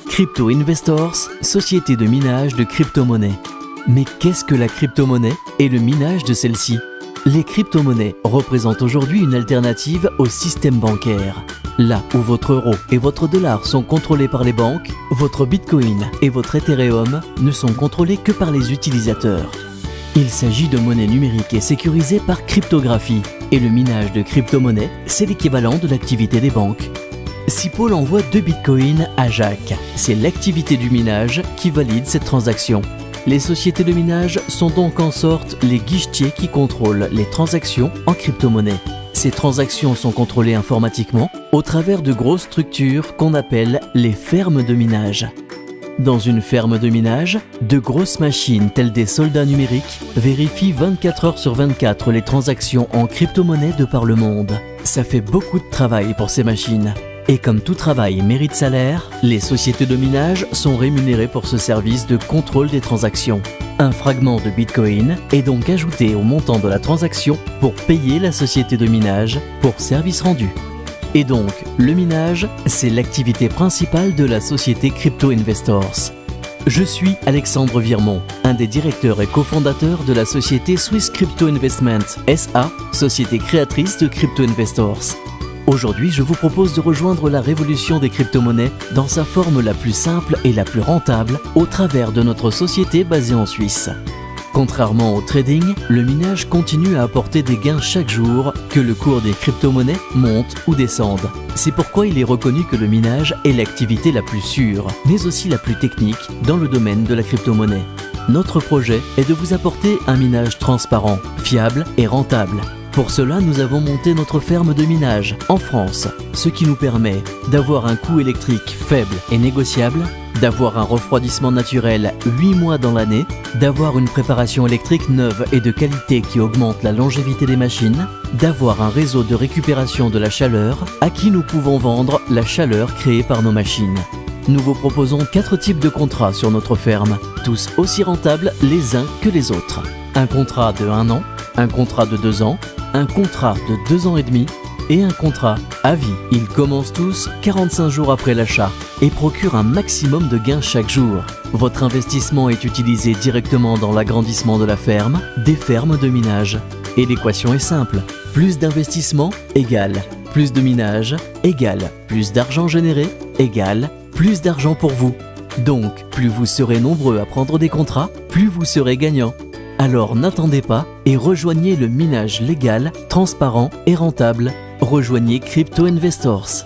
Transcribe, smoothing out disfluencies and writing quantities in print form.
Crypto Investors, société de minage de crypto-monnaies. Mais qu'est-ce que la crypto-monnaie et le minage de celle-ci? Les crypto-monnaies représentent aujourd'hui une alternative au système bancaire. Là où votre euro et votre dollar sont contrôlés par les banques, votre Bitcoin et votre Ethereum ne sont contrôlés que par les utilisateurs. Il s'agit de monnaie numérique et sécurisée par cryptographie. Et le minage de crypto-monnaies, c'est l'équivalent de l'activité des banques. Si Paul envoie 2 bitcoins à Jacques, c'est l'activité du minage qui valide cette transaction. Les sociétés de minage sont donc en sorte les guichetiers qui contrôlent les transactions en crypto-monnaie. Ces transactions sont contrôlées informatiquement au travers de grosses structures qu'on appelle les fermes de minage. Dans une ferme de minage, de grosses machines telles des soldats numériques vérifient 24 heures sur 24 les transactions en crypto-monnaie de par le monde. Ça fait beaucoup de travail pour ces machines. Et comme tout travail mérite salaire, les sociétés de minage sont rémunérées pour ce service de contrôle des transactions. Un fragment de Bitcoin est donc ajouté au montant de la transaction pour payer la société de minage pour service rendu. Et donc, le minage, c'est l'activité principale de la société Crypto Investors. Je suis Alexandre Virmont, un des directeurs et cofondateurs de la société Swiss Crypto Investment SA, société créatrice de Crypto Investors. Aujourd'hui, je vous propose de rejoindre la révolution des crypto-monnaies dans sa forme la plus simple et la plus rentable au travers de notre société basée en Suisse. Contrairement au trading, le minage continue à apporter des gains chaque jour, que le cours des crypto-monnaies monte ou descende. C'est pourquoi il est reconnu que le minage est l'activité la plus sûre, mais aussi la plus technique dans le domaine de la crypto-monnaie. Notre projet est de vous apporter un minage transparent, fiable et rentable. Pour cela, nous avons monté notre ferme de minage en France, ce qui nous permet d'avoir un coût électrique faible et négociable, d'avoir un refroidissement naturel 8 mois dans l'année, d'avoir une préparation électrique neuve et de qualité qui augmente la longévité des machines, d'avoir un réseau de récupération de la chaleur à qui nous pouvons vendre la chaleur créée par nos machines. Nous vous proposons 4 types de contrats sur notre ferme, tous aussi rentables les uns que les autres. Un contrat de 1 an, un contrat de 2 ans, un contrat de 2 ans et demi et un contrat à vie. Ils commencent tous 45 jours après l'achat et procurent un maximum de gains chaque jour. Votre investissement est utilisé directement dans l'agrandissement de la ferme, des fermes de minage. Et l'équation est simple. Plus d'investissement égale plus de minage égale plus d'argent généré égale plus d'argent pour vous. Donc, plus vous serez nombreux à prendre des contrats, plus vous serez gagnant. Alors n'attendez pas et rejoignez le minage légal, transparent et rentable. Rejoignez Crypto Investors.